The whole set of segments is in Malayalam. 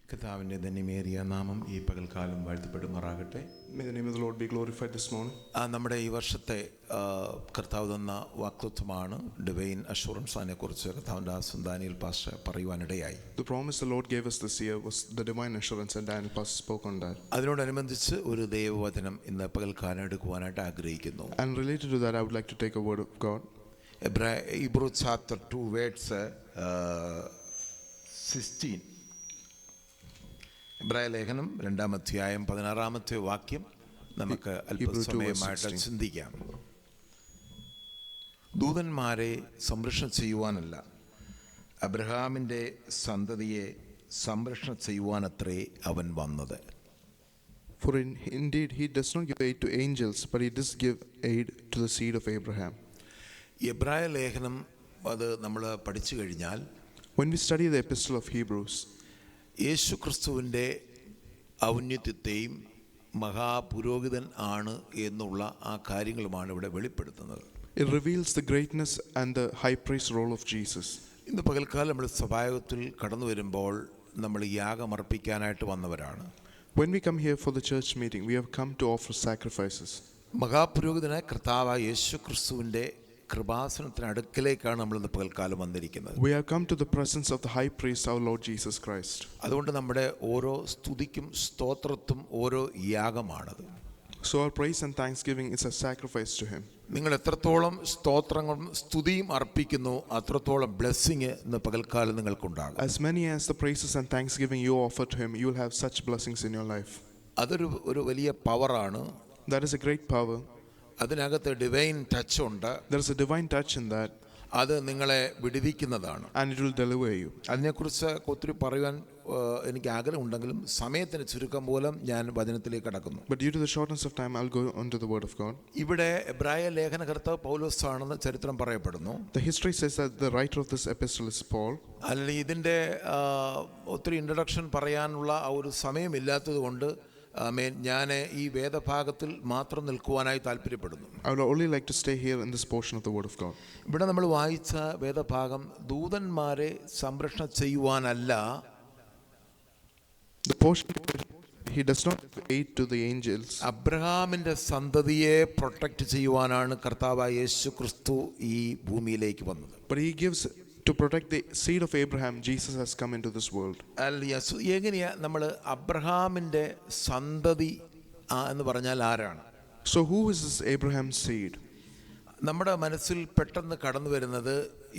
കർത്താവിൻ്റെ ധന്യമേറിയ നാമം ഈ പകൽക്കാലം വാഴ്ത്തപ്പെടുമാറാകട്ടെ. May the name of the Lord be glorified this morning. നമ്മുടെ ഈ വർഷത്തെ കർത്താവ് തന്ന വാക്തത്വമാണ് ഡിവൈൻ അഷുറൻസിനെ കുറിച്ച് കർത്താവിൻ്റെ ദാനിയേൽ പാസ്റ്റർ പറയുവാനിടയായി. The promise the Lord gave us this year was the divine assurance, and Daniel pastor spoke on that. അതിനോടനുബന്ധിച്ച് ഒരു ദൈവവചനം ഇന്ന് പകൽക്കാലം എടുക്കുവാനായിട്ട് ആഗ്രഹിക്കുന്നു. And related to that, I would like to take a word of God. Hebrew chapter 2 verse 16. എബ്രായ ലേഖനം 2-ാം അധ്യായം 16-ാമത്തെ വാക്യം നമുക്ക് അല്പസമയമായിട്ട് ചിന്തിക്കാം. ദൂതന്മാരെ സംരക്ഷണം ചെയ്യുവാനല്ല, അബ്രഹാമിൻ്റെ സന്തതിയെ സംരക്ഷണം ചെയ്യുവാനത്രേ അവൻ വന്നത്. For indeed he does not give aid to angels, but he does give aid to the seed of Abraham. എബ്രായ ലേഖനം അത് നമ്മൾ പഠിച്ചു കഴിഞ്ഞാൽ, when we study the epistle of Hebrews, യേശു ക്രിസ്തുവിൻ്റെ ഔന്നത്യത്തെയും മഹാപുരോഹിതൻ ആണ് എന്നുള്ള ആ കാര്യങ്ങളുമാണ് ഇവിടെ വെളിപ്പെടുത്തുന്നത്. It reveals the greatness and the high priest role of Jesus. ഇന്ന് പകൽക്കാലം നമ്മൾ സഭായോഗത്തിൽ കടന്നു വരുമ്പോൾ നമ്മൾ യാഗമർപ്പിക്കാനായിട്ട് വന്നവരാണ്. When we come here for the church meeting, we have come to offer sacrifices. മഹാപുരോഹിതനായ കർത്താവായ യേശു ക്രിസ്തുവിൻ്റെ കൃപാസനത്തിന് അടുക്കലേക്കാണ് നമ്മൾ ഇന്ന് പകൽക്കാലം വന്നിരിക്കുന്നത്. We have come to the presence of the high priest, our Lord Jesus Christ. അതുകൊണ്ട് നമ്മുടെ ഓരോ സ്തുതിക്കും സ്തോത്രത്തും ഓരോ യാഗമാണത്. So our praise and thanksgiving is a sacrifice to him. നിങ്ങൾ എത്രത്തോളം സ്തോത്രങ്ങളും സ്തുതിയും അർപ്പിക്കുന്നു, അത്രത്തോളം ബ്ലെസ്സിങ് ഇന്ന് പകൽക്കാലം നിങ്ങൾക്കുണ്ടാകും. As many as the praises and thanksgiving you offer to him, you will have such blessings in your life. അതൊരു വലിയ പവറാണ്. That is a great power. അതിനകത്ത് ഡിവൈൻ ടച്ച് ഉണ്ട്. There is a divine touch in that. അത് നിങ്ങളെ വിടുവിക്കുന്നതാണ്. And it will deliver you. അതിനെക്കുറിച്ച് ഒത്തിരി പറയുവാൻ എനിക്ക് ആഗ്രഹമുണ്ടെങ്കിലും സമയത്തിന് ചുരുക്കം മൂലം ഞാൻ വചനത്തിലേക്ക് കടക്കുന്നു. But due to the shortness of time, I'll go on to the word of God. ഇവിടെ എബ്രായ ലേഖനകർത്താവ് പൗലോസ് ആണെന്ന് ചരിത്രം പറയപ്പെടുന്നു. The history says that the writer of this epistle is Paul. അല്ലെങ്കിൽ ഇതിൻ്റെ ഒത്തിരി ഇൻട്രൊഡക്ഷൻ പറയാനുള്ള ആ ഒരു സമയമില്ലാത്തത് കൊണ്ട് ഞാൻ ഈ വേദഭാഗത്തിൽ മാത്രം നിൽക്കുവാനായി താല്പര്യപ്പെടുന്നു. I would only like to stay here in this portion of the word of God. ഇവിടെ നമ്മൾ വായിച്ച വേദഭാഗം ദൂതന്മാരെ സംരക്ഷണം ചെയ്യുവാനല്ല, the portion he does not aid to the angels. അബ്രഹാമിൻ്റെ സന്തതിയെ പ്രൊട്ടക്റ്റ് ചെയ്യുവാനാണ് കർത്താവായ യേശു ക്രിസ്തു ഈ ഭൂമിയിലേക്ക് വന്നത്. But he gives to protect the seed of Abraham. Jesus has come into this world. എങ്ങനെയാ നമ്മൾ അബ്രഹാമിൻ്റെ സന്തതി എന്ന് പറഞ്ഞാൽ ആരാണ്? So who is this Abraham's seed? നമ്മുടെ മനസ്സിൽ പെട്ടെന്ന് കടന്നു വരുന്നത്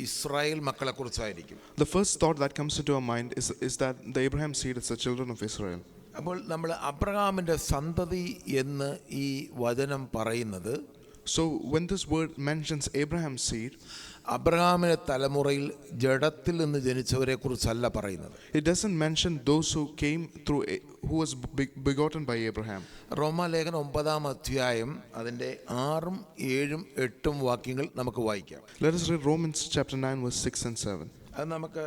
ഇസ്രായേൽ മക്കളെ കുറിച്ചായിരിക്കും. The first thought that comes into our mind is that the Abraham seed is the children of Israel. അപ്പോൾ നമ്മൾ അബ്രഹാമിൻ്റെ സന്തതി എന്ന് ഈ വചനം പറയുന്നത്, so when this word mentions Abraham's seed, അബ്രഹാമിന്റെ തലമുറയിൽ ജഡത്തിൽ നിന്ന് ജനിച്ചവരെ കുറിച്ചല്ല പറയുന്നത്. It doesn't mention those who came through who was begotten by Abraham. റോമാലേഖനം 9-ാം അധ്യായം അതിൻ്റെ 6, 7, 8 വാക്യങ്ങൾ നമുക്ക് വായിക്കാം. Let us read Romans chapter 9 verse 6 and 7. അത് നമുക്ക്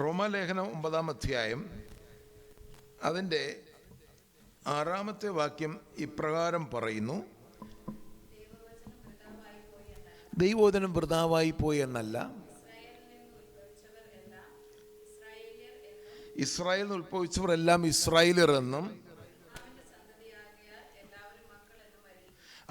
റോമാലേഖനം 9-ാം അധ്യായം അതിൻ്റെ 6-ാമത്തെ വാക്യം ഇപ്രകാരം പറയുന്നു: ദൈവവചനം വൃഥാവായി പോയി എന്നല്ല, ഇസ്രായേലിൽ നിന്ന് ഉത്ഭവിച്ചവർ എല്ലാം ഇസ്രായേലിയർ എന്നും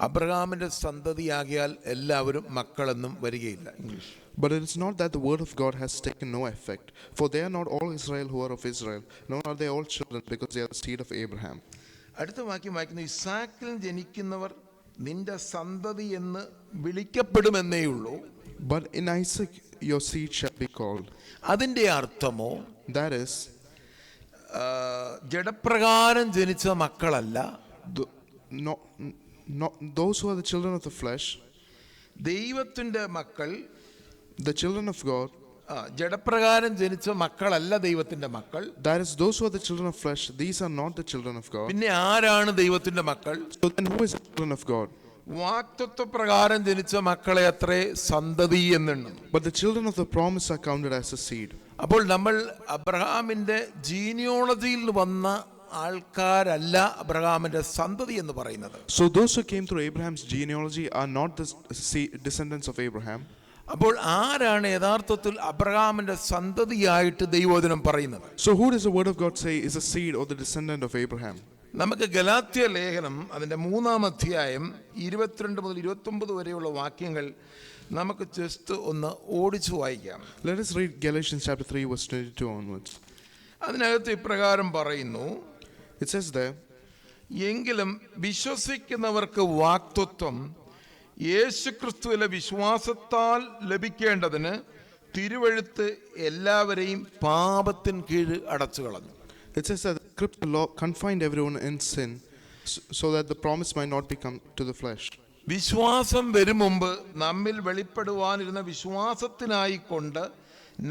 അബ്രഹാമിന്റെ സന്തതിയാകിയാൽ എല്ലാവരും മക്കളെന്നും വരികയില്ല. English. But it is not that the word of God has taken no effect, for they are not all Israel who are of Israel, nor are they all children, because they are the seed of Abraham. അടുത്ത വാക്യം വായിക്കുന്നു: ഇസ്ഹാക്കിൽ ജനിക്കുന്നവർ നിന്റെ സന്തതി എന്ന് വിളിക്കപ്പെടുമെന്നേയുള്ളൂ. But in Isaac your seed shall be called. അതിന്റെ അർത്ഥമോ, that is, ജഡപ്രകാരം ജനിച്ച മക്കളല്ല, those who are the children of the flesh, ദൈവത്തിന്റെ മക്കൾ, the children of God. ജഡപ്രകാരം ജനിച്ച മക്കളല്ല ദൈവത്തിന്റെ മക്കൾ. That is, those who are the children of flesh, these are not the children of God. പിന്നെ ആരാണ് ദൈവത്തിന്റെ മക്കൾ? So then who is the children of God? വാഗ്ദത്ത പ്രകാരം ജനിച്ച മക്കളെ അത്രേ സന്തതി എന്നെണ്ണും. But the children of the promise are counted as a seed. അപ്പോൾ നമ്മൾ അബ്രഹാമിന്റെ ജീനിയോളജിയിൽ വന്ന ആൾക്കാരല്ല അബ്രഹാമിന്റെ സന്തതി എന്ന് പറയുന്നത്. So those who came through Abraham's genealogy are not the descendants of Abraham. അപ്പോൾ ആരാണ് യഥാർത്ഥത്തിൽ അബ്രഹാമിന്റെ സന്തതിയായിട്ട് ദൈവവചനം പറയുന്നത്? So who does the word of God say is a seed or the descendant of Abraham? നമുക്ക് ഗലാത്യ ലേഖനം അതിന്റെ 3-ാം അധ്യായം 22 മുതൽ 29 വരെയുള്ള വാക്യങ്ങൾ നമുക്ക് ജസ്റ്റ് ഒന്ന് ഓടിച്ചു വായിക്കാം. Let us read Galatians chapter 3 verse 22 onwards. അതിനകത്ത് ഇപ്രകാരം പറയുന്നു, It says there, എങ്കിലും വിശ്വസിക്കുന്നവർക്ക് വാഗ്ദത്തം യേശുക്രിസ്തുവിലെ വിശ്വാസത്താൽ ലഭിക്കേണ്ടതിന് തിരുവെഴുത്ത് എല്ലാവരെയും പാപത്തിൻ കീഴ് അടച്ചു കളഞ്ഞു. it says that the scripture law confined everyone in sin so that the promise might not become to the flesh. വിശ്വാസം വരും മുമ്പ് നമ്മിൽ വെളിപ്പെടുവാനിരുന്ന വിശ്വാസത്തിനായി കൊണ്ട്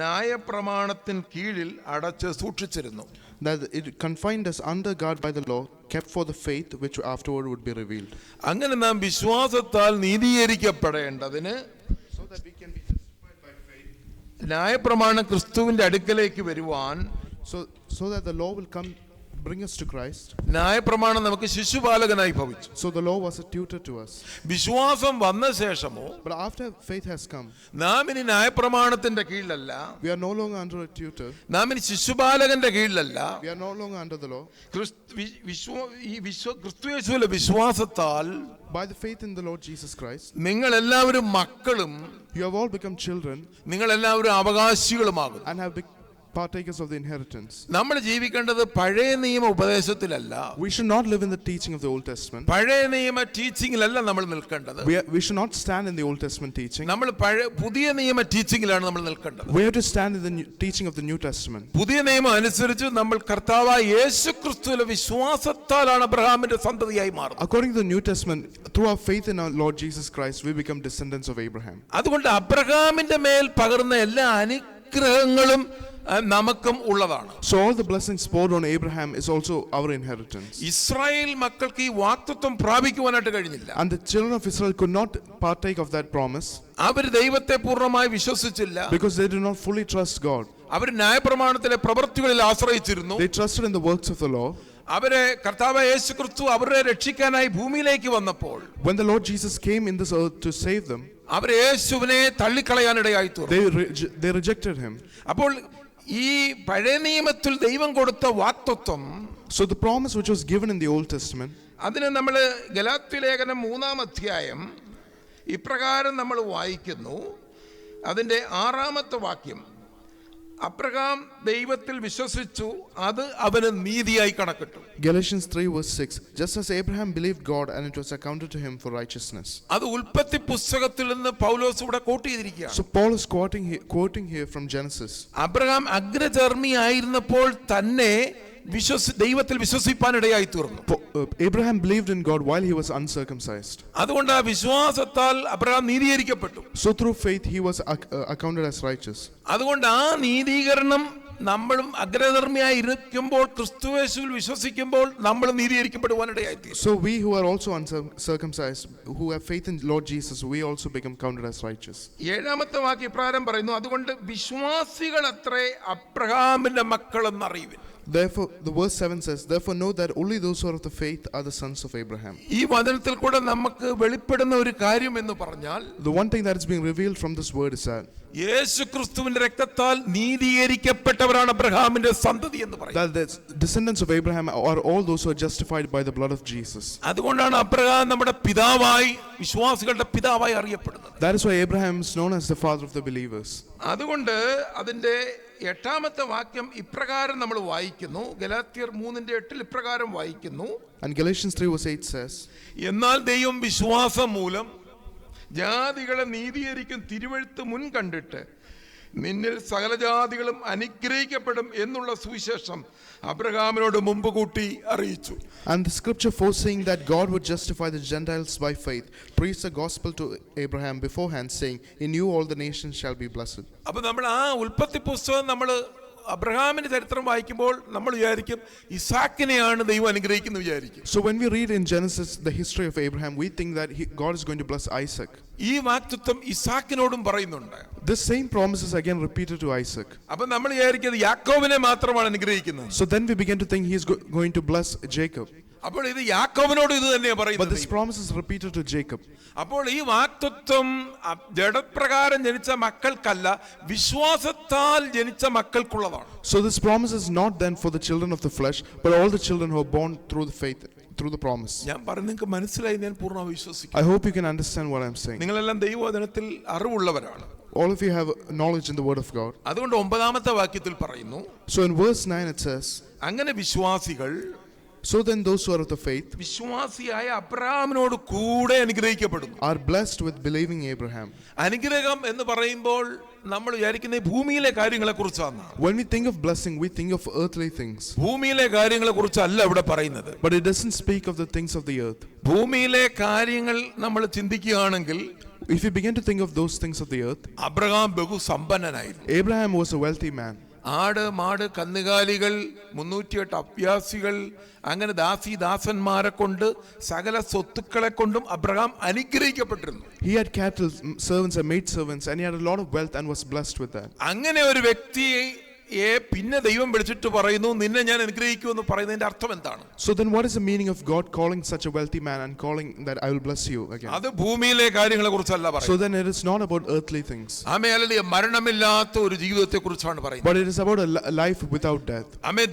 ന്യായപ്രമാണത്തിൻ കീഴിൽ അടച്ച് സൂക്ഷിച്ചിരുന്നു. That it confined us under God by the law, kept for the faith which afterward would be revealed. അങ്ങനെ നാം വിശ്വാസത്താൽ നീതീകരിക്കപ്പെടേണ്ടതിന് So that we can be justified by faith. ന്യായപ്രമാണം ക്രിസ്തുവിന്റെ അടുക്കലേക്ക് വരുവാൻ, So that the law will come, bring us to Christ. ന്യായപ്രമാണം നമുക്ക് ശിശുപാലകനായി ഭവിച്ചു. So the law was a tutor to us. വിശ്വാസം വന്ന ശേഷമോ But after faith has come, നാം ഇനി ന്യായപ്രമാണത്തിന്റെ കീഴിലല്ല, we are no longer under a tutor. നാം ഇനി ശിശുപാലകന്റെ കീഴിലല്ല, We are no longer under the law. ക്രിസ്തുയേശുവിലെ വിശ്വാസത്താൽ By the faith in the Lord Jesus Christ, നിങ്ങൾ എല്ലാവരും മക്കളും you have all become children നിങ്ങൾ എല്ലാവരും അവകാശികളുമാകും. and have become partakers of the inheritance. നമ്മൾ ജീവിക്കേണ്ടത് പഴയ നിയമ ഉപദേശത്തിലല്ല, We should not live in the teaching of the Old Testament. പഴയ നിയമ ടീച്ചിങ്ങിലല്ല നമ്മൾ നിൽക്കേണ്ടത്. We should not stand in the Old Testament teaching. നമ്മൾ പുതിയ നിയമ ടീച്ചിങ്ങിലാണ് നമ്മൾ നിൽക്കേണ്ടത്. We have to stand in the teaching of the New Testament. പുതിയ നിയമം അനുസരിച്ച് നമ്മൾ കർത്താവായ യേശുക്രിസ്തുവിലെ വിശ്വാസത്താലാണ് അബ്രഹാമിന്റെ സന്തതിയായി മാറുന്നത്. According to the New Testament, through our faith in our Lord Jesus Christ, we become descendants of Abraham. അതുകൊണ്ട് അബ്രഹാമിന്റെ മേൽ പകർന്ന എല്ലാ അനുഗ്രഹങ്ങളും നമുക്കും ഉള്ളതാണ്. So all the blessings poured on Abraham is also our inheritance. Israel മക്കൾക്ക് ഈ വാഗ്ദത്തം പ്രാപിക്കുവാനായിട്ട് കഴിഞ്ഞില്ല. And the children of Israel could not partake of that promise അവർ ദൈവത്തെ പൂർണ്ണമായി വിശ്വസിച്ചില്ല. because they did not fully trust God. അവർ ന്യായപ്രമാണത്തിലെ പ്രവൃത്തികളിൽ ആശ്രയിച്ചിരുന്നു. They trusted in the works of the law. അവരെ കർത്താവായ യേശുക്രിസ്തു അവരെ രക്ഷിക്കാനായി ഭൂമിയിലേക്ക് വന്നപ്പോൾ, When the Lord Jesus came in this earth to save them, അവർ യേശുവിനെ തള്ളിക്കളയാനിടയായി തീർന്നു. they rejected him. അപ്പോൾ ഈ പഴയ നിയമത്തിൽ ദൈവം കൊടുത്ത വാഗ്ദത്തം, So the promise which was given in the Old Testament, അതിന് നമ്മൾ ഗലാത്യ ലേഖനം 3-ാം അധ്യായം ഇപ്രകാരം നമ്മൾ വായിക്കുന്നു. അതിന്റെ 6-ാമത്തെ വാക്യം, അബ്രഹാം ദൈവത്തിൽ വിശ്വസിച്ചു, അത് അവന് നീതിയായി കണക്കിട്ടു. Galatians 3 verse 6, just as Abraham believed God and it was accounted to him for righteousness. അത് ഉൽപ്പത്തി പുസ്തകത്തിൽ നിന്ന് പൗലോസ് ഇവിടെ കോട്ട് ചെയ്തിരിക്കുകയാണ്. So Paul is quoting here from Genesis. Abraham അഗ്രചർമ്മി ആയിരുന്നപ്പോൾ തന്നെ ദൈവത്തിൽ വിശ്വസിപ്പാനിടയായി തീർന്നു. Abraham believed in God while he was uncircumcised. അതുകൊണ്ട് ആ വിശ്വാസത്താൽ Abraham നീതീകരിക്കപ്പെട്ടു. So through faith he was accounted as righteous. അതുകൊണ്ട് ആ നീതീകരണം നമ്മളും അഗ്രധർമ്മിയായി ഇരിക്കുമ്പോൾ ക്രിസ്തുയേശുവിൽ വിശ്വസിക്കുമ്പോൾ നമ്മൾ നീതീകരിക്കപ്പെടുവാനിടയായി തീരും. So we who are also uncircumcised, who have faith in Lord Jesus, we also become counted as righteous. 7-ാമത്തെ വാക്യം ഇപ്രകാരം പറയുന്നു, അതുകൊണ്ട് വിശ്വാസികൾ അത്രേ അബ്രഹാമിന്റെ മക്കളെന്നറിയുവിൻ. Therefore, the verse 7 says, therefore know that only those who are of the faith are the sons of Abraham. ഈ വചനത്തിൽ കൂടെ നമുക്ക് വെളിപ്പെടുന്ന ഒരു കാര്യം എന്ന് പറഞ്ഞാൽ, The one thing that is being revealed from this word is that യേശുക്രിസ്തുവിന്റെ രക്തത്താൽ നീതീകരിക്കപ്പെട്ടവരാണ് അബ്രഹാമിന്റെ സന്തതി എന്ന് പറയുന്നത്. the descendants of Abraham are all those who are justified by the blood of Jesus. അതുകൊണ്ടാണ് അബ്രഹാം നമ്മുടെ പിതാവായി, വിശ്വാസികളുടെ പിതാവായി അറിയപ്പെടുന്നത്. That is why Abraham is known as the father of the believers. അതുകൊണ്ട് അതിന്റെ 8-ാമത്തെ വാക്യം ഇപ്രകാരം നമ്മൾ വായിക്കുന്നു. ഗലാത്യർ 3:8 ഇപ്രകാരം വായിക്കുന്നു. And Galatians 3 verse 8 says, എന്നാൽ ദൈവം വിശ്വാസം മൂലം ജാതികളെ നീതീകരിക്കും തിരുവെഴുത്ത് മുൻ കണ്ടിട്ട് നിന്നിൽ സകല ജാതികളും അനുഗ്രഹിക്കപ്പെടും എന്നുള്ള സുവിശേഷം അബ്രഹാമിനോട് മുമ്പ് കൂട്ടി അറിയിച്ചു. And the scripture foreseeing that God would justify the Gentiles by faith preached the gospel to Abraham beforehand, saying, in you all the nations shall be blessed. അപ്പൊ നമ്മൾ ആ ഉൽപ്പത്തി പുസ്തകം നമ്മൾ അബ്രഹാമിന്റെ ചരിത്രം വായിക്കുമ്പോൾ നമ്മൾ വിചാരിക്കും ഇസാക്കിനെയാണ് ദൈവം അനുഗ്രഹിക്കുന്നത് വിചാരിക്കും. So when we read in Genesis the history of Abraham, we think that God is going to bless Isaac. ഈ വാക്തത്വം ഇസാക്കിനോടും പറയുന്നുണ്ട്. This same promise is again repeated to Isaac. അപ്പൊ നമ്മൾ വിചാരിക്കുന്നത് യാക്കോബിനെ മാത്രമാണ് അനുഗ്രഹിക്കുന്നത്. So then we begin to think he is going to bless Jacob. അപ്പോൾ ഇത് യാക്കോബിനോട് ഇത് തന്നെയാണ് But പറയുന്നത്. this promise is repeated to Jacob. അപ്പോൾ ഈ വാക്തത്വം ജഡപ്രകാരം ജനിച്ച മക്കൾക്കല്ല, വിശ്വാസത്താൽ ജനിച്ച മക്കൾക്കുള്ളതാണ്. So this promise is not then for the children of the flesh, but all the children who are born through the faith, through the promise. ഞാൻ പറഞ്ഞു നിങ്ങൾക്ക് മനസ്സിലായി, ഞാൻ പൂർണ്ണ വിശ്വസിക്കുന്നു. I hope you can understand what I'm saying. നിങ്ങളെല്ലാം ദൈവവചനത്തിൽ അറിവുള്ളവരാണ്. All of you have knowledge in the word of God. അതുകൊണ്ട് 9-ാമത്തെ വാക്യത്തിൽ പറയുന്നു, So in verse 9 it says, അങ്ങനെ വിശ്വാസികൾ so then those who are of the faith വിശ്വാസിയായ അബ്രഹാമിനോട് കൂടെ അനുഗ്രഹിക്കപ്പെടുന്നു. are blessed with believing Abraham. അനുഗ്രഹം എന്ന് പറയുമ്പോൾ നമ്മൾ വിചാരിക്കുന്ന ഭൂമിയിലെ കാര്യങ്ങളെ കുറിച്ചാണ്. When we think of blessing, we think of earthly things. ഭൂമിയിലെ കാര്യങ്ങളെ കുറിച്ചല്ല ഇവിടെ പറയുന്നത്. But it doesn't speak of the things of the earth. ഭൂമിയിലെ കാര്യങ്ങൾ നമ്മൾ ചിന്തിക്കുകയാണെങ്കിൽ If you begin to think of those things of the earth, Abraham ബഹുസമ്പന്നനായിരുന്നു. Abraham was a wealthy man. ആട് മാട് കന്നുകാലികൾ 308 അഭ്യാസികൾ അങ്ങനെ ദാസന്മാരെ കൊണ്ട് സകല സ്വത്തുക്കളെ കൊണ്ടും Abraham അനുഗ്രഹിക്കപ്പെട്ടിരുന്നു. He had cattle, servants and maidservants, and he had a lot of wealth and was blessed with that. അങ്ങനെ ഒരു വ്യക്തിയെ പിന്നെ ദൈവം വിളിച്ചിട്ട് പറയുന്നു, നിന്നെ ഞാൻ അനുഗ്രഹിക്കുമെന്ന് പറയുന്നതിന്റെ അർത്ഥം എന്താണ്? So then what is the meaning of God calling such a wealthy man and calling that I will bless you again? അത് ഭൂമിയിലെ കാര്യങ്ങളെ കുറിച്ചല്ല പറയുന്നത്. So then it is not about earthly things. Amen, hallelujah. മരണമില്ലാത്ത ഒരു ജീവിതത്തെ കുറിച്ചാണ് പറയുന്നത്. But it is about a life without death. ആമേൻ.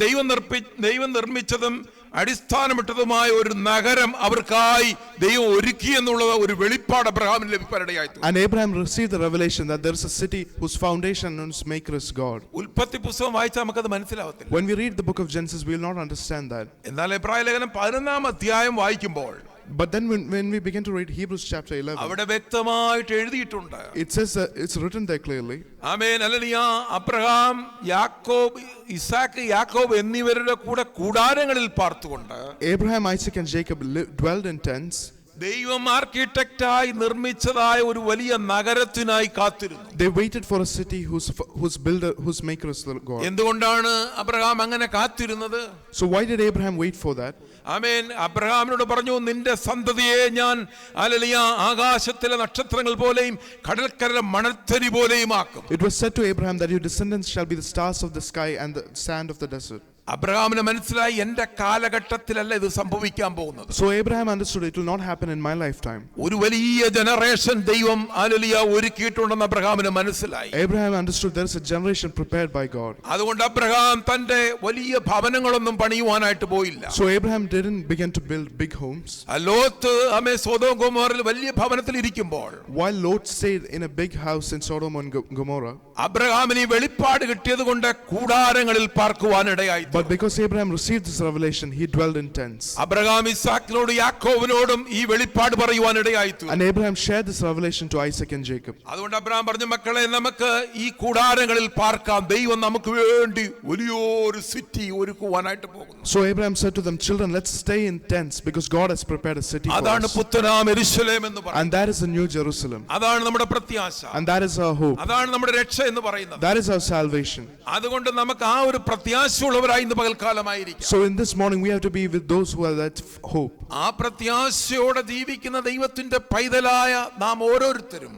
ദൈവം നിർമ്മിച്ചതും അടിസ്ഥാനമിട്ടതുമായ ഒരു നഗരം അവർക്കായി ദൈവം ഒരുക്കി എന്നുള്ള ഒരു വെളിപ്പാട് അബ്രഹാമിന് ലഭിക്കാനിടയായി. And Abraham received the revelation that there is a city whose foundation and whose maker is God. ഉൽപ്പത്തി പുസ്തകം വായിച്ചാൽ നമുക്കത് മനസ്സിലാവത്തില്ല. When we read the book of Genesis, we will not understand that. എന്നാൽ എബ്രായ ലേഖനം 11-ാം അധ്യായം വായിക്കുമ്പോൾ But then when we begin to read Hebrews chapter 11, അവിടെ വ്യക്തമായിട്ട് എഴുതിയിട്ടുണ്ട്. it says that it's written there clearly. Amen, hallelujah. Abraham, യാക്കോബ്, ഇസാക്ക്, യാക്കോബ് എന്നിവരുടെ കൂടെ കൂടാരങ്ങളിൽ പാർത്തുകൊണ്ട് Abraham, Isaac and Jacob dwelled in tents. ദൈവം ആർക്കിടെക്റ്റായി നിർമ്മിച്ചതായ ഒരു വലിയ നഗരത്തിനായി കാത്തിരുന്നു. They waited for a city whose maker is the God. എന്തുകൊണ്ടാണ് അബ്രഹാം അങ്ങനെ കാത്തിരുന്നത്? So why did Abraham wait for that? ആമേൻ. അബ്രഹാമിനോട് പറഞ്ഞു, നിന്റെ സന്തതിയെ ഞാൻ ഹല്ലേലൂയ ആകാശത്തിലെ നക്ഷത്രങ്ങൾ പോലെയും കടൽക്കരയിലെ മണൽത്തരി പോലെയും ആക്കും. It was said to Abraham that your descendants shall be the stars of the sky and the sand of the desert. അബ്രഹാമിന് മനസ്സിലായി, എന്റെ കാലഘട്ടത്തിലല്ല ഇത് സംഭവിക്കാൻ പോകുന്നത്. So Abraham understood it will not happen in my lifetime. ഒരു വലിയ ജനറേഷൻ ദൈവം ഹല്ലേലൂയ ഒരുക്കിയിട്ടുണ്ടെന്ന് അബ്രഹാമിന് മനസ്സിലായി. Abraham understood there is a generation prepared by God. അതുകൊണ്ട് അബ്രഹാം തന്റെ വലിയ ഭവനങ്ങളൊന്നും പണിയുവാനായിട്ട് പോയില്ല. So Abraham didn't begin to build big homes. Lot amen Sodom ഗൊമോറയിൽ വലിയ ഭവനത്തിൽ ഇരിക്കുമ്പോൾ While Lot stayed in a big house in Sodom and Gomorrah, അബ്രഹാമിന് വെളിപ്പാട് കിട്ടിയത് കൊണ്ട് കൂടാരങ്ങളിൽ പാർക്കുവാനിടയായി. but because Abraham received this revelation, he dwelled in tents. Abraham ഇസാക്കിനോടും യാക്കോബിനോടും ഈ വെളിപ്പാട് പറയുവാനിടയായി. And Abraham shared this revelation to Isaac and Jacob. അതുകൊണ്ട് അബ്രഹാം പറഞ്ഞു, മക്കളെ, നമുക്ക് ഈ കൂടാരങ്ങളിൽ പാർക്കാം, ദൈവം നമുക്ക് വേണ്ടി വലിയൊരു സിറ്റി ഒരുക്കുവാനായിട്ട് പോകുന്നു. So Abraham said to them, children, let's stay in tents because God has prepared a city for അതാണ് us. പുത്തനാം യെരൂശലേം എന്ന് പറയുന്നത്. And that is the new Jerusalem. അതാണ് നമ്മുടെ പ്രത്യാശ. And that is our hope. അതാണ് നമ്മുടെ രക്ഷ എന്ന് പറയുന്നത്. That is our salvation. അതുകൊണ്ട് നമുക്ക് ആ ഒരു പ്രത്യാശയുള്ളവരായി ഇന്ന് പകൽക്കാലമായിരിക്കാം. So in this morning we have to be with those who have that hope. ആ പ്രത്യാശയോടെ ജീവിക്കുന്ന ദൈവത്തിന്റെ പൈതലായ നാം ഓരോരുത്തരും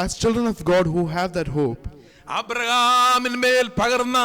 As children of God who have that hope, അബ്രഹാമിന്മേൽ പകർന്ന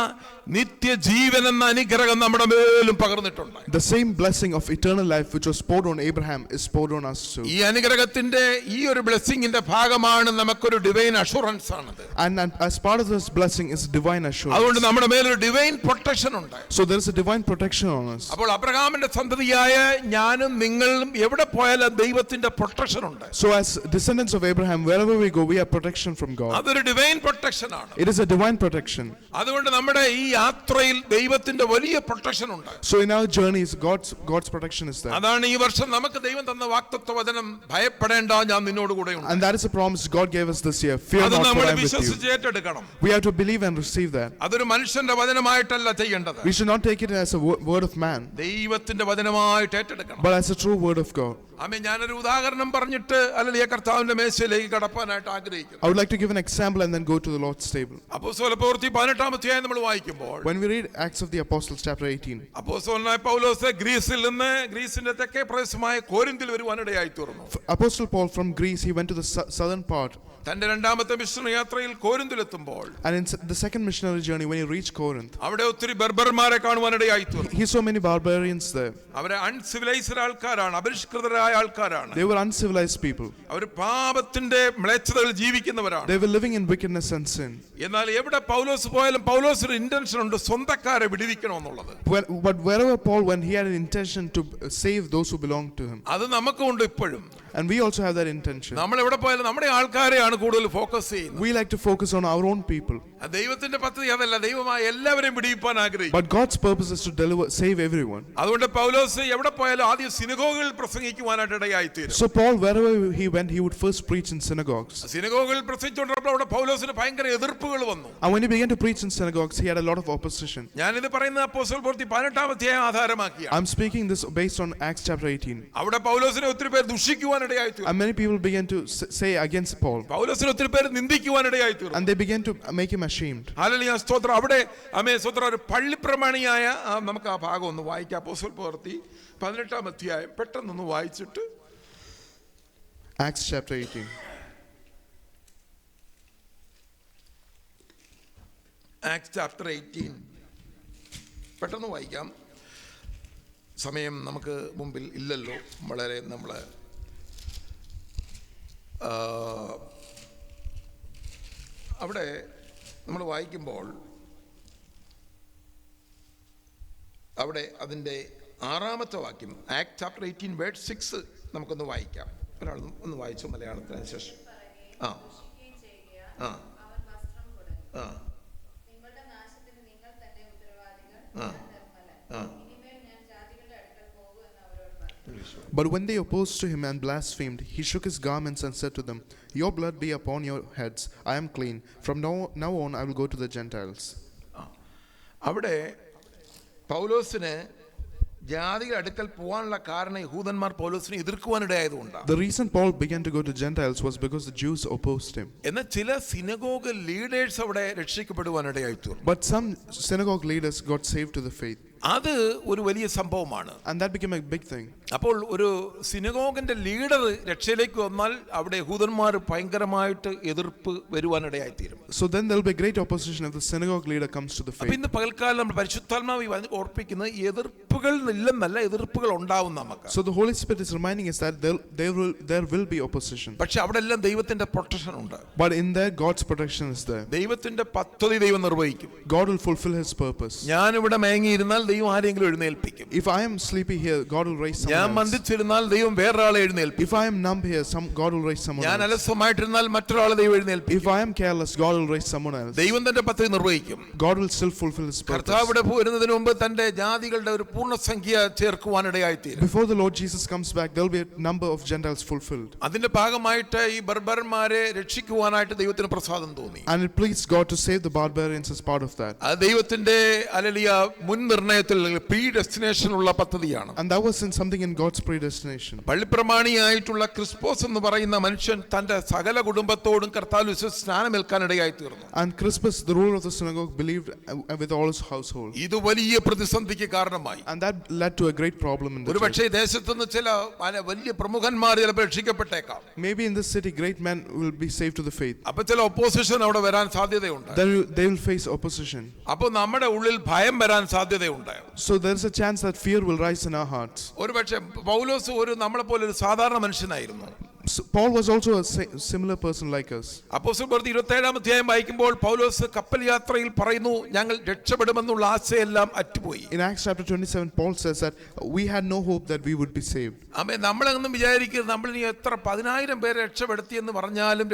നിത്യജീവൻ എന്ന അനുഗ്രഹം നമ്മുടെ മേലും പകർന്നിട്ടുണ്ട്. the same blessing of eternal life which was poured on Abraham is poured on us too. ഈ അനുഗ്രഹത്തിന്റെ ഈ ഒരു ബ്ലെസ്സിങ്ങിന്റെ ഭാഗമാണ് നമുക്കൊരു ഡിവൈൻ അഷുറൻസ് ആണത്. And as part of this blessing is divine assurance. അതുകൊണ്ട് നമ്മുടെ മേൽ ഒരു ഡിവൈൻ പ്രൊട്ടക്ഷൻ ഉണ്ട്. So there is a divine protection on us. അപ്പോൾ അബ്രഹാമിന്റെ സന്തതിയായ ഞാനും നിങ്ങളും എവിടെ പോയാലും ദൈവത്തിന്റെ പ്രൊട്ടക്ഷൻ ഉണ്ട്. So as descendants of Abraham, wherever we go, we have protection from God. അതൊരു ഡിവൈൻ പ്രൊട്ടക്ഷൻ ആണ്. It is a divine protection. അതുകൊണ്ട് നമ്മുടെ ഈ യാത്രയിൽ ദൈവത്തിന്റെ വലിയ പ്രൊട്ടക്ഷൻ ഉണ്ട്. So in our journeys, God's protection is there. അതാണ് ഈ വർഷം നമുക്ക് ദൈവം തന്ന വാഗ്ദത്ത വചനം, ഭയപ്പെടേണ്ട, ഞാൻ നിന്നോട് കൂടെ ഉണ്ട്. And that is a promise God gave us this year. Fear not, for I am with you. ഏറ്റെടുക്കണം. We have to believe and receive that. അതൊരു മനുഷ്യന്റെ വചനമായിട്ടല്ല ചെയ്യേണ്ടത്. We should not take it as a word of man, ദൈവത്തിന്റെ വചനമായിട്ട് ഏറ്റെടുക്കണം. but as a true word of God. ആമേൻ. ഞാനൊരു ഉദാഹരണം പറഞ്ഞിട്ട് അല്ലെങ്കിൽ കർത്താവിന്റെ മേശയിലേക്ക് കടപ്പാനായിട്ട് ആഗ്രഹിക്കുന്നു. I would like to give an example and then go to the Lord's table. അപ്പോസ്തലപ്രവൃത്തി 18-ാം അധ്യായം നമ്മൾ വായിക്കുമ്പോൾ When we read Acts of the Apostles chapter 18, അപ്പോസ്തലനായ പൗലോസ് ഗ്രീസിന്റെ തെക്കേ പ്രദേശമായ കോരിന്തിൽ വരുവാനിടയായി തീർന്നു. Apostle Paul from Greece, he went to the southern part. തന്റെ രണ്ടാമത്തെ മിഷണറി യാത്രയിൽ കോരിന്തിലെത്തുമ്പോൾ And in the second missionary journey, when he reached Corinth, അവിടെ ഒത്തിരി ബർബർമാരെ കാണുവാനിടയായി തീർന്നു. he saw many barbarians there. അവരെ അൺസിവിലൈസ്ഡ് ആൾക്കാരാണ്, അപരിഷ്കൃതരായ ആൾക്കാരാണ്. They were uncivilized people. അവർ പാപത്തിന്റെ മ്ലേച്ഛതയിൽ ജീവിക്കുന്നവരാണ്. They were living in wickedness and sin. എന്നാൽ എവിടെ പൗലോസ് പോയാലും പൗലോസിന് ഇന്റൻഷൻ ഉണ്ട് സ്വന്തക്കാരെ വിടുവിക്കണമെന്നുള്ളത്. But wherever Paul went, he had an intention to save those who belonged to him. അത് നമുക്കുണ്ട് ഇപ്പോഴും. And we also have that intention. നമ്മൾ എവിടെ പോയാലും നമ്മുടെ ആൾക്കാരെയാണ് കൂടുതൽ ഫോക്കസ് ചെയ്യുന്നത്. We like to focus on our own people. ദൈവത്തിന്റെ പദ്ധതി അതല്ല, ദൈവമായ എല്ലാവരെയും വിടുവിപ്പാൻ ആഗ്രഹിക്കും. But God's purpose is to save everyone. അതുകൊണ്ട് പൗലോസ് എവിടെ പോയാലും ആദ്യം സിനഗോഗുകളിൽ പ്രസംഗിക്കുവാനായിട്ട് ഇടയായിത്തീരും. So Paul, wherever he went, he would first preach in synagogues. സിനഗോഗുകളിൽ പ്രസംഗിച്ചുകൊണ്ടിരുന്നപ്പോൾ അവിടെ പൗലോസിന് ഭയങ്കര എതിർപ്പുകൾ വന്നു. And when he began to preach in synagogues, he had a lot of opposition. ഞാനിത് പറയുന്നത് അപ്പോസ്തലപ്രവൃത്തി 18-ാം അധ്യായം ആധാരമാക്കിയാണ്. I'm speaking this based on Acts chapter 18. അവിടെ പൗലോസിനെ ഒത്തിരി പേർ ദുഷിക്കുവാനിടയായിത്തീർന്നു. And many people began to say against Paul. പൗലോസിനെ ഒത്തിരി പേർ നിന്ദിക്കുവാനിടയായിത്തീർന്നു. And they began to make him ashamed. Hallelujah, സ്തോത്രം. അവിടെ സ്തോത്രം ഒരു പള്ളിപ്രമാണിയായ നമുക്ക് ആ ഭാഗം ഒന്ന് വായിക്കാം. അപ്പോസ്തലപ്രവൃത്തി 18-ാം അധ്യായം പെട്ടെന്നൊന്ന് വായിച്ചിട്ട്. Acts chapter 18. Acts chapter 18 പെട്ടെന്ന് വായിക്കാം, സമയം നമുക്ക് മുമ്പിൽ ഇല്ലല്ലോ. വളരെ നമ്മൾ അവിടെ നമ്മൾ വായിക്കുമ്പോൾ അവിടെ അതിൻ്റെ 6-ാമത്തെ വാക്യം, ആക്ട് ചാപ്റ്റർ 18 വേർഡ് 6 നമുക്കൊന്ന് വായിക്കാം. ഒരാൾ ഒന്ന് വായിച്ചു മലയാളത്തിന് ശേഷം. ആ ആ ആ But when they opposed to him and blasphemed, he shook his garments and said to them, "Your blood be upon your heads. I am clean. From now on I will go to the Gentiles." അവിടെ പൗലോസിന് ജാതികളുടെ അടുക്കൽ പോകാനുള്ള കാരണം യഹൂദന്മാർ പൗലോസിനെ എതിർക്കുവാനിടയായതുകൊണ്ടാണ്. The reason Paul began to go to Gentiles was because the Jews opposed him. എന്നാൽ ചില സിനഗോഗ് ലീഡേഴ്സ് അവിടെ രക്ഷിക്കപ്പെടുവാനിടയായിത്തീർന്നു. But some synagogue leaders got saved to the faith. അത് ഒരു വലിയ സംഭവമാണ്. And that became a big thing. അപ്പോൾ ഒരു സിനഗോഗിന്റെ ലീഡർ രക്ഷയിലേക്ക് വന്നാൽ അവിടെ യഹൂദന്മാർ ഭയങ്കരമായിട്ട് എതിർപ്പ് വരുവാനിടയായിത്തീരും. So then there will be great opposition if the synagogue leader comes to the faith. അപ്പോൾ ഇന്ന് പകൽക്കാലം നമ്മൾ പരിശുദ്ധാത്മാവ് ഓർപ്പിക്കുന്നത് എതിർപ്പുകൾ ഇല്ലെന്നല്ല, എതിർപ്പുകൾ ഉണ്ടാവും നമുക്ക്. So the Holy Spirit is reminding us that there will be opposition. പക്ഷെ അവിടെ എല്ലാം ദൈവത്തിന്റെ പ്രൊട്ടക്ഷൻ ഉണ്ട്. But in there God's protection is there. ദൈവത്തിന്റെ പദ്ധതി ദൈവം നിർവഹിക്കും. God will fulfill his purpose. ഞാനിവിടെ മയങ്ങിയിരുന്നാൽ ദൈവം ആരെങ്കിലും എഴുന്നേൽപ്പിക്കും. If I am sleepy here, God will raise someone ഞാൻ else. മന്ദിച്ചിരുന്നാൽ ദൈവം വേറൊരാളെ എഴുന്നേൽപ്പിക്കും. If I am numb here, God will raise someone ഞാൻ else. അലസമായിട്ടിരുന്നാൽ മറ്റൊരാളെ ദൈവം എഴുന്നേൽപ്പിക്കും. If I am careless, God will raise someone else. ദൈവം തന്റെ പദ്ധതി നിർവഹിക്കും. God will still fulfill his purpose. കർത്താവ് ഇവിടെ വരുന്നതിന് മുമ്പ് തന്റെ ജാതികളുടെ ഒരു പൂർണ്ണസംഖ്യ ചേർക്കുവാനിടയായിത്തീരും. Before the Lord Jesus comes back, there will be a number of Gentiles fulfilled. അതിന്റെ ഭാഗമായിട്ട് ഈ ബർബർമാരെ രക്ഷിക്കുവാനായിട്ട് ദൈവത്തിന് പ്രസാദം തോന്നി. And it pleased God to save the barbarians as part of that. അത് ദൈവത്തിന്റെ മുൻ നിർണയത്തിൽ പ്രീഡെസ്റ്റിനേഷൻ ഉള്ള പദ്ധതിയാണ്. And that was something in God's predestination. പള്ളിപ്രമാണിയായിട്ടുള്ള Crispus എന്ന് പറയുന്ന മനുഷ്യൻ തന്റെ സകല കുടുംബത്തോടും കർത്താവിൽ വിശ്വസിച്ച് സ്നാനമേൽക്കാനിടയായി തീർന്നു. And Crispus, the ruler of the synagogue, believed with all his household. ഇത് വലിയ പ്രതിസന്ധിക്ക് കാരണമായി. And that led to a great problem in the church. ഒരുപക്ഷേ ദേശത്തുനിന്ന് ചില വലിയ പ്രമുഖന്മാർ ചിലപ്പോൾ രക്ഷിക്കപ്പെട്ടേക്കാം. Maybe in this city great men will be saved to the faith. അപ്പൊ ചില ഒപ്പോസിഷൻ അവിടെ വരാൻ സാധ്യതയുണ്ട്. They will face opposition. അപ്പൊ നമ്മുടെ ഉള്ളിൽ ഭയം വരാൻ സാധ്യതയുണ്ട്. So there is a chance that fear will rise in our hearts. ഒരുപക്ഷേ പൗലോസ് നമ്മളെ പോലെ ഒരു സാധാരണ മനുഷ്യനായിരുന്നു. So Paul was also a similar person like us. അപ്പോസ്തലപ്രവൃത്തി 27-ാം അധ്യായം വായിക്കുമ്പോൾ പൗലോസ് കപ്പൽ യാത്രയിൽ പറയുന്നു, ഞങ്ങൾ രക്ഷപ്പെടുമെന്നുള്ള ആശയെല്ലാം അറ്റുപോയി. In Acts chapter 27, Paul says that we had no hope that we would be saved. നമ്മളൊന്നും വിചാരിക്കരുത് നമ്മൾ ഇനി എത്ര 10,000 പേരെ രക്ഷപ്പെടുത്തി എന്ന് പറഞ്ഞാലും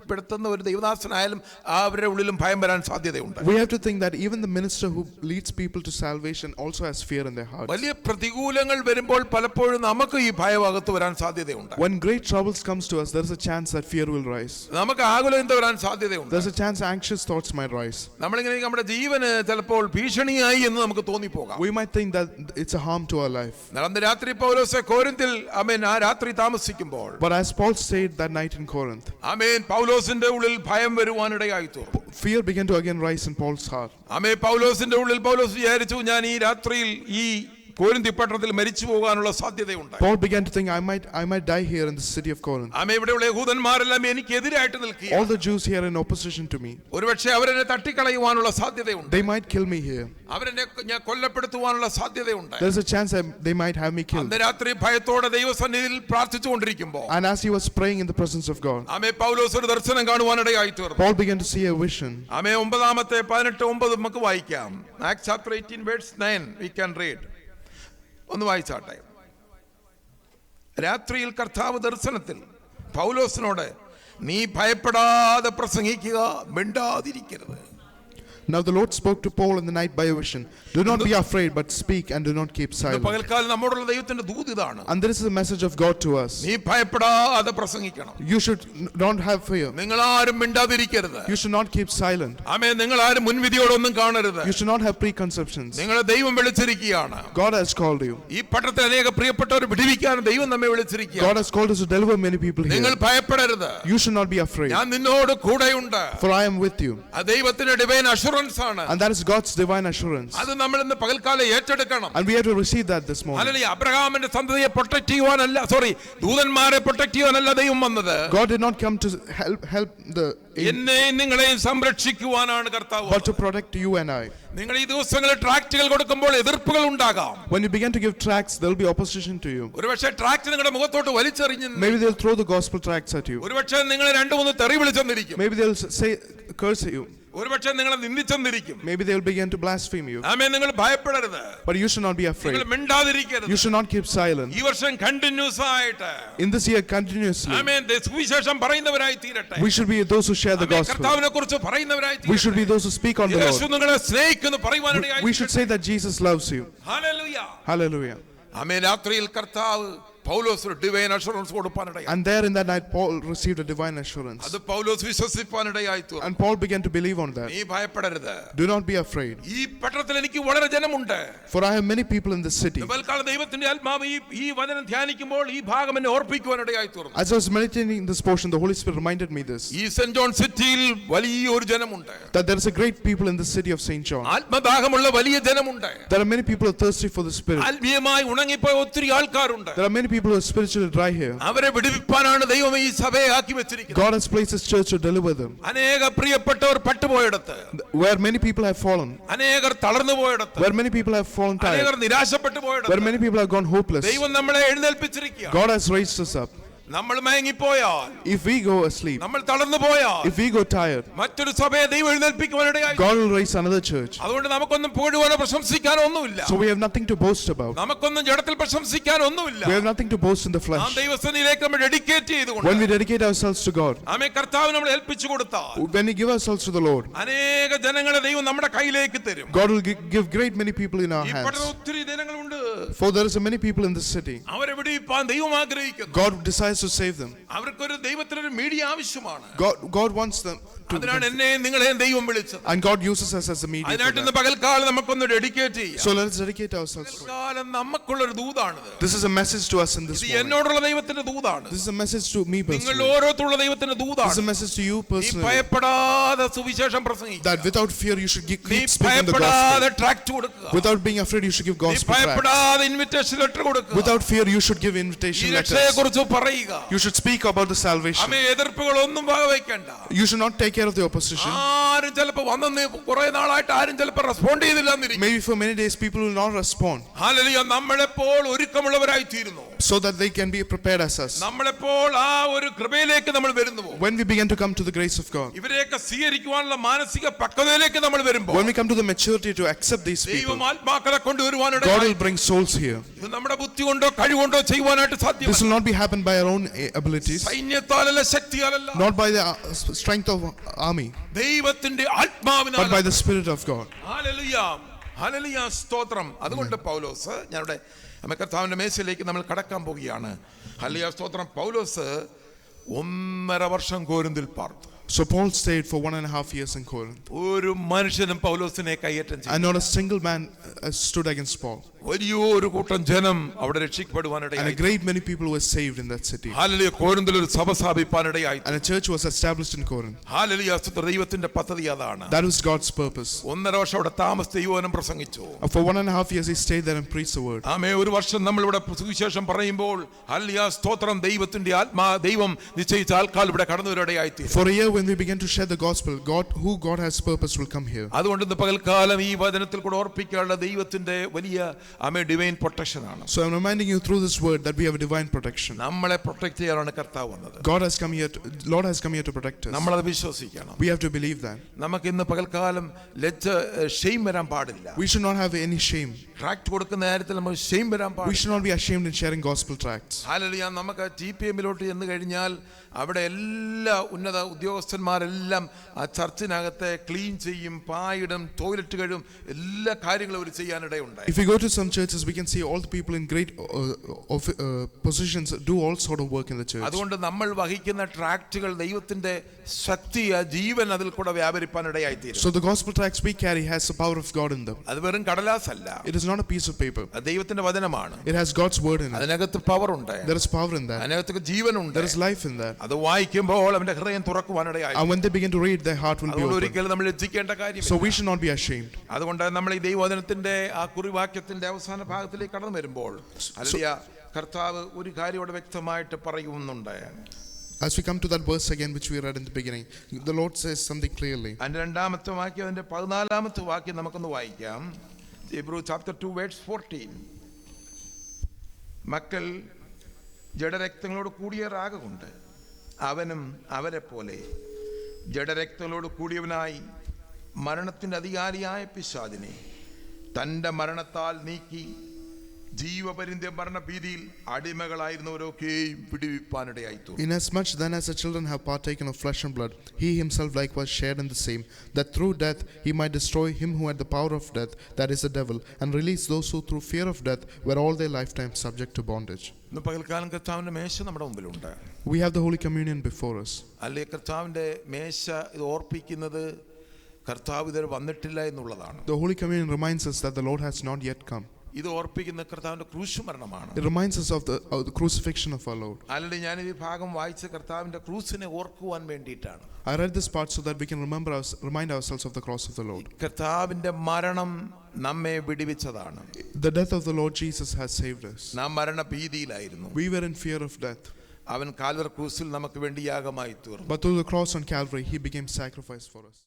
ശക്തിപ്പെടുത്തുന്ന ഒരു ദൈവദാസനായാലും അവരുടെ ഉള്ളിലും ഭയം വരാൻ സാധ്യതയുണ്ട്. We have to think that even the minister who leads people to salvation also has fear in their hearts. വലിയ പ്രതികൂലങ്ങൾ വരുമ്പോൾ പലപ്പോഴും നമുക്ക് ഈ ഭയം അകത്ത് വരാൻ സാധ്യതയുണ്ട്. When great troubles comes to us, there is a chance that fear will rise. നമുക്ക് ആകുലത വരാൻ സാധ്യതയുണ്ട്. There's a chance anxious thoughts might rise. നമ്മളിങ്ങനെ നമ്മുടെ ജീവന് ചിലപ്പോൾ ഭീഷണിയായി എന്ന് നമുക്ക് തോന്നിപ്പോകാം. We might think that it's a harm to our life. അന്ന് രാത്രി പൗലോസ് കോരിന്തിൽ ആ രാത്രി താമസിക്കുമ്പോൾ, But as Paul said that night in Corinth, പൗലോസിന്റെ ഉള്ളിൽ ഭയം വരുവാനിടയായി തീർന്നു. fear began to again rise in Paul's heart. പൗലോസിന്റെ ഉള്ളിൽ പൗലോസ് വിചാരിച്ചു, ഞാൻ ഈ രാത്രിയിൽ ഈ കോരിന്തി പട്ടണത്തിൽ മരിച്ചു പോകാനുള്ള സാധ്യതയുണ്ട്. Paul began to think, I might die here in the city of Corinth. ഇവിടെയുള്ള യഹൂദന്മാരെല്ലാം എനിക്ക് എതിരായിട്ട് നിൽക്കുക. All the Jews here in opposition to me. ഒരുപക്ഷെ അവരെന്നെ തട്ടിക്കളയുവാനുള്ള സാധ്യതയുണ്ട്. They might kill me here. അവരെന്നെ ഞാൻ കൊല്ലപ്പെടുത്തുവാനുള്ള സാധ്യതയുണ്ട്. There's a chance that they might have me killed. അന്ന് രാത്രി ഭയത്തോടെ ദൈവസന്നിധിയിൽ പ്രാർത്ഥിച്ചുകൊണ്ടിരിക്കുമ്പോൾ, And as he was praying in the presence of God, പൗലോസ് ഒരു ദർശനം കാണുവാനിടയായി തീർന്നു. Paul began to see a vision. 9:18 നമുക്ക് വായിക്കാം. Acts chapter 18 verse 9 we can read. ഒന്ന് വായിച്ചാട്ടെ. രാത്രിയിൽ കർത്താവ് ദർശനത്തിൽ പൗലോസിനോട്, നീ ഭയപ്പെടാതെ പ്രസംഗിക്കുക, മിണ്ടാതിരിക്കരുത്. Now the Lord spoke to Paul in the night by a vision. Do not be afraid, but speak and do not keep silent. പകൽക്കാലം നമ്മോടുള്ള ദൈവത്തിന്റെ ദൂത് ഇതാണ്. And this is the message of God to us. നീ ഭയപ്പെടാതെ പ്രസംഗിക്കണം. You should not have fear. നിങ്ങൾ ആരും മിണ്ടാതിരിക്കരുത്. You should not keep silent. നിങ്ങൾ ആരും മുൻവിധിയോടൊന്നും കാണരുത്. You should not have preconceptions. നിങ്ങളെ ദൈവം വിളിച്ചിരിക്കുകയാണ്. God has called you. ഈ പട്ടണത്തിൽ അനേക പ്രിയപ്പെട്ടവരെ വിടുവിക്കാൻ ദൈവം നമ്മെ വിളിച്ചിരിക്കുകയാണ്. God has called us to deliver many people here. നിങ്ങൾ ഭയപ്പെടരുത്. You should not be afraid. ഞാൻ നിന്നോട് കൂടെയുണ്ട്. For I am with you. ആ ദൈവത്തിന്റെ ഡിവൈൻ അഷുറൻസ് ആണ്. And that is God's divine assurance. അത് നമ്മൾ ഇന്ന് പകൽക്കാലം ഏറ്റെടുക്കണം. And we have to receive that this morning. Hallelujah. അബ്രഹാമിന്റെ സന്തതിയെ പ്രൊട്ടക്ട് ചെയ്യുവാനല്ല, ദൂതന്മാരെ പ്രൊട്ടക്ട് ചെയ്യാനല്ല ദൈവം വന്നത്. God did not come to help the എന്നെയും നിങ്ങളെയും സംരക്ഷിക്കുവാനാണ് കർത്താവ്. but to protect you and I. നിങ്ങൾ ഈ ദിവസങ്ങളിൽ ട്രാക്റ്റുകൾ കൊടുക്കുമ്പോൾ എതിർപ്പുകൾ ഉണ്ടാകാം. When you begin to give tracts, there will be opposition to you. ഒരുപക്ഷെ ട്രാക്റ്റ് നിങ്ങളുടെ മുഖത്തോട്ട് വലിച്ചെറിഞ്ഞു. Maybe they'll throw the gospel tracts at you. ഒരുപക്ഷെ നിങ്ങളെ 2-3 തെറി വിളിച്ചെന്നിരിക്കും. Maybe they'll say curse you. ഒരുപക്ഷെ നിങ്ങളെ നിന്ദിച്ചെന്നിരിക്കും. Maybe they'll begin to blaspheme you. നിങ്ങൾ ഭയപ്പെടരുത്. But you should not be afraid. നിങ്ങൾ മിണ്ടാതിരിക്കരുത്. You should not keep silent. ഈ വർഷം കണ്ടിന്യൂസ് ആയിട്ട് In this year continuously, സുവിശേഷം പറയുന്നവരായി തീരട്ടെ. we should be those who share the gospel. കർത്താവിനെ കുറിച്ച് പറയുന്നവരായി തീരട്ടെ. We should be those who speak on the Lord. യേശു നിങ്ങളെ സ്നേഹിക്കുന്നു പറയുവാനിടയായി. We should say that Jesus loves you. Hallelujah. Hallelujah. രാത്രിയിൽ കർത്താവ് പൗലോസ് ഒരു divine assurance കൊടുപ്പാനിടയായി. And there in that night Paul received a divine assurance. അത് പൗലോസ് വിശ്വസിപ്പാനിടയായി തീർന്നു. And Paul began to believe on that. നീ ഭയപ്പെടരുത്. Do not be afraid. ഈ പട്ടണത്തിൽ എനിക്ക് വളരെ ജനമുണ്ട്. For I have many people in this city. ദൈവത്തിന്റെ ആത്മാവ് ഈ വചനം ധ്യാനിക്കുമ്പോൾ ഈ ഭാഗം എന്നെ ഓർപ്പിക്കുവാനിടയായി തീർന്നു. As I was meditating this portion, the Holy Spirit reminded me this. ഈ സെന്റ് ജോൺ സിറ്റിയിൽ വലിയൊരു ജനമുണ്ട്. That there is a great people in the city of St. John. ആത്മദാഹമുള്ള വലിയ ജനമുണ്ട്. There are many people who are thirsty for the Spirit. ആത്മീയമായി ഉണങ്ങിപ്പോയ ഒത്തിരി ആൾക്കാരുണ്ട്. There are many people who are spiritually dry here. അവരെ വിടുവിപ്പാനാണ് ദൈവം ഈ സഭയെ ആക്കി വെച്ചിരിക്കുന്നത്. God has placed His church to deliver them. അനേക പ്രിയപ്പെട്ടവർ പട്ടുപോയിടത്ത്, where many people have fallen, അനേകർ തളർന്നു പോയിടത്ത്, where many people have fallen tired, അനേകർ നിരാശപ്പെട്ടു പോയിടത്ത്, where many people have gone hopeless, ദൈവം നമ്മളെ എഴുന്നേൽപ്പിച്ചിരിക്കുകയാണ്. God has raised us up. നമ്മൾ മയങ്ങിപ്പോയാൽ, if we go asleep, നമ്മൾ തളർന്നു പോയാൽ, if we go tired, മറ്റൊരു സഭയെ ദൈവം എഴുന്നേൽപ്പിക്കുവാനിടയായി. God will raise another church. അതുകൊണ്ട് നമുക്കൊന്നും പുകഴുവാനോ പ്രശംസിക്കാനോ ഒന്നുമില്ല. So we have nothing to boast about. നമുക്കൊന്നും ജഡത്തിൽ പ്രശംസിക്കാനോ ഒന്നുമില്ല. We have nothing to boast in the flesh. ദൈവസന്നിധിയിലേക്ക് നമ്മൾ ഡെഡിക്കേറ്റ് ചെയ്തുകൊണ്ട്, when we dedicate ourselves to God, കർത്താവിനെ നമ്മൾ ഏൽപ്പിച്ചു കൊടുത്താൽ, when we give ourselves to the Lord, അനേക ജനങ്ങളെ ദൈവം നമ്മുടെ കയ്യിലേക്ക് തരും. God will give great many people in our hands. ഒത്തിരി ജനങ്ങളുണ്ട്. For there is many people in this city. അവരെ വിടുവിപ്പാൻ ദൈവം ആഗ്രഹിക്കുന്നു. God desires to save them. അവർക്കൊരു ദൈവത്തിനൊരു മീഡിയ ആവശ്യമാണ്. God wants them to. അതിനാണ് എന്നെയും നിങ്ങളെയും ദൈവം വിളിച്ചത്. And God uses us as a mediator. അതിനായിട്ട് ഇന്ന് പകൽക്കാലം നമുക്കൊന്ന് ഡെഡിക്കേറ്റ് ചെയ്യാം. So let's dedicate ourselves. പകൽക്കാലം നമുക്കുള്ളൊരു ദൂതാണിത്. This is a message to us in this ഇത് morning. എന്നോടുള്ള ദൈവത്തിന്റെ ദൂതാണ്. This is a message to me നിങ്ങൾ personally. ഓരോരുത്തരുള്ള ദൈവത്തിന്റെ ദൂതാണ്. This is a message to you നീ personally. ഭയപ്പെടാതെ സുവിശേഷം പ്രസംഗിക്കുക. That without fear you should നീ keep speaking the ഭയപ്പെടാതെ gospel. ട്രാക്റ്റ് കൊടുക്കുക. Without being afraid you should give നീ gospel tracts. ഭയപ്പെടാതെ ഇൻവിറ്റേഷൻ ലെറ്റർ കൊടുക്കുക. Without fear you should give ഈ invitation രക്ഷയെക്കുറിച്ച് letters. പറയുക. You should speak about the salvation. എതിർപ്പുകളൊന്നും വകവയ്ക്കണ്ട. You should not take care of the opposition. ആരും ചിലപ്പോ വന്നെന്ന് കുറെ നാളായിട്ട് ആരും ചിലപ്പോ റെസ്പോണ്ട് ചെയ്തില്ലെന്നിരിക്കും. Maybe for many days people will not respond. Hallelujah. നമ്മളെപ്പോൾ ഒരുക്കമുള്ളവരായി തീരുന്നു. So that they can be prepared as us. നമ്മളെപ്പോൾ ആ ഒരു കൃപയിലേക്ക് നമ്മൾ വരുന്നു. When we begin to come to the grace of God. ഇവരെയൊക്കെ സ്വീകരിക്കുവാനുള്ള മാനസിക പക്വതയിലേക്ക് നമ്മൾ വരുമ്പോൾ, When we come to the maturity to accept these people, ദൈവം ആത്മാക്കളെ കൊണ്ടുവരുവാനിടയായി. God will bring souls here. ഇത് നമ്മുടെ ബുദ്ധി കൊണ്ടോ കഴിവുകൊണ്ടോ ചെയ്യുവാനായിട്ട് This സാധ്യമല്ല. will not be happened by our own abilities, സൈന്യത്താലല്ല, ശക്തിയാലല്ല, not by the strength of army, ദൈവത്തിന്റെ but by ആത്മാവിനാൽ. the Spirit of God. Hallelujah, hallelujah, സ്തോത്രം. അതുകൊണ്ട് പൗലോസ്, ഞാനിവിടെ കർത്താവിന്റെ മേശയിലേക്ക് നമ്മൾ കടക്കാൻ പോവുകയാണ്. ഹല്ലേലൂയ, സ്തോത്രം. പൗലോസ് 1.5 വർഷം കോരിന്തിൽ പാർത്തു. So Paul stayed for 1.5 years in Corinth, ഒരു മനുഷ്യനും പൗലോസിനെ കയ്യേറ്റം ചെയ്തു. and not a single man stood against Paul. വലിയൊരു കൂട്ടം ജനം അവിടെ And a രക്ഷിക്കപ്പെടുവാനിടയായി. great many people were saved in that city. Hallelujah, കോരിന്തിൽ ഒരു സഭ സ്ഥാപിപ്പാനിടയായി. And a church was established in Corinth. ഹല്ലേലൂയ, സ്തോത്രം. ദൈവത്തിന്റെ പദ്ധതി അതാണ്. That was God's purpose. 1.5 വർഷം അവിടെ താമസിച്ച് യുവനം പ്രസംഗിച്ചു. For 1.5 years he stayed there and preached the word. ആമേ. ഒരു വർഷം നമ്മൾ ഇവിടെ സുവിശേഷം പറയുമ്പോൾ ഹല്ലേലൂയ, സ്തോത്രം, ദൈവത്തിന്റെ ദൈവം നിശ്ചയിച്ച ആൾക്കാർ ഇവിടെ കടന്നുവരിടയായി. For a year when we began to share the gospel, God has purpose will come here. അതുകൊണ്ട് ഇന്ന് പകൽക്കാലം ഈ വചനത്തിൽ കൂടെ ഓർപ്പിക്കാനുള്ള ദൈവത്തിന്റെ വലിയ ആമേ ഡിവൈൻ പ്രൊട്ടക്ഷൻ ആണ്. So I'm reminding you through this word that we have a divine protection. നമ്മളെ പ്രൊട്ടക്ട് ചെയ്യാനാണ് കർത്താവ് വന്നത്. Lord has come here to protect us. നമ്മളത് വിശ്വസിക്കണം. We have to believe that. നമുക്ക് ഇന്ന് പകൽക്കാലം ഷെയിം വരാൻ പാടില്ല. We should not have any shame. Tract കൊടുക്കുന്ന കാര്യത്തിൽ നമുക്ക് ഷെയിം വരാൻ We പാടില്ല. should not be ashamed in sharing gospel tracts. Hallelujah. നമുക്ക് TPM-ലോട്ട് ചെന്ന് കഴിഞ്ഞാൽ അവിടെ എല്ലാ ഉന്നത ഉദ്യോഗസ്ഥന്മാരെല്ലാം ആ ചർച്ചിനകത്തെ ക്ലീൻ ചെയ്യും, പായിടും, ടോയ്ലറ്റ് കഴിയും, എല്ലാ കാര്യങ്ങളും അവർ ചെയ്യാനിടയുണ്ടായി. If we go to some churches, we can see all the people in great positions do all sort of work in the church. അതുകൊണ്ട് നമ്മൾ വഹിക്കുന്ന ട്രാക്റ്റുകൾ ദൈവത്തിന്റെ ശക്തി, ജീവൻ അതിൽ കൂടെ വ്യാപരിപ്പാനിടയായി തീരും. So the gospel tracts we carry has the power of God in them. അത് വെറും കടലാസല്ല, It is not a piece of paper. അത് ദൈവത്തിന്റെ വചനമാണ്. It has God's word in it. അതിനകത്ത് പവർ ഉണ്ട്, There is power in that. അതിനകത്ത് ജീവനുണ്ട്, There is life in that. അത് വായിക്കുമ്പോൾ അവന്റെ ഹൃദയം തുറക്കുവാനിടയായി. And when they begin to read, their heart will be അതുകൊണ്ട് open. ഒരിക്കലും നമ്മൾ ലജ്ജിക്കേണ്ട കാര്യമില്ല. So we should not be ashamed. അതുകൊണ്ട് നമ്മൾ ഈ ദൈവവചനത്തിന്റെ ആ കുറിവാക്യത്തിന്റെ അവസാന ഭാഗത്തിലേക്ക് കടന്നു വരുമ്പോൾ ഹല്ലേലൂയ, കർത്താവ് ഒരു കാര്യം ഇവിടെ വ്യക്തമായിട്ട് പറയുന്നുണ്ട്. As we come to that verse again which we read in the beginning, the Lord says something clearly. അതിന്റെ 2-ാമത്തെ വാക്യം, അതിന്റെ 14-ാമത്തെ വാക്യം നമുക്കൊന്ന് വായിക്കാം. Hebrews chapter 2 verse 14. മക്കൾ ജഡരക്തങ്ങളോട് കൂടിയവരാകൊണ്ട് അവനും അവരെ പോലെ ജഡരക്തങ്ങളോട് കൂടിയവനായി മരണത്തിന്റെ അധികാരിയായ പിശാചിനെ തന്റെ മരണത്താൽ നീക്കി ജീവപര്യന്ത മരണഭീതിയിൽ അടിമകളായിരുന്നവരൊക്കെയും വിടുവിപ്പാനിടയായി തീർന്നു. Inasmuch then as the children have partaken of flesh and blood, he himself likewise shared in the same, that through death he might destroy him who had the power of death, that is the devil, and release those who through fear of death were all their lifetime subject to bondage. ഇന്ന് പകൽക്കാലം കർത്താവിന്റെ മേശ നമ്മുടെ മുമ്പിലുണ്ട്. We have the Holy Communion before us. അല്ലെ, കർത്താവിന്റെ മേശ ഇത് ഓർപ്പിക്കുന്നത് കർത്താവ് ഇതുവരെ വന്നിട്ടില്ല എന്നുള്ളതാണ്. The Holy Communion reminds us that the Lord has not yet come. ഇത് ഓർപ്പിക്കുന്ന കർത്താവിന്റെ ക്രൂശ് മരണമാണ്. It reminds us of the crucifixion of our Lord. അല്ലെങ്കിൽ ഞാൻ ഈ ഭാഗം വായിച്ച കർത്താവിന്റെ ക്രൂസിനെ ഓർക്കുവാൻ വേണ്ടിയിട്ടാണ്. I read this part so that we can remind ourselves of the cross of the Lord. കർത്താവിന്റെ മരണം നമ്മെ വിടുവിച്ചതാണ്. The death of the Lord Jesus has saved us. നാം മരണഭീതിയിലായിരുന്നു. We were in fear of death. അവൻ കാൽവരി ക്രൂസിൽ നമുക്ക് വേണ്ടി യാഗമായി തീർന്നു. But through the cross on Calvary, he became sacrifice for us.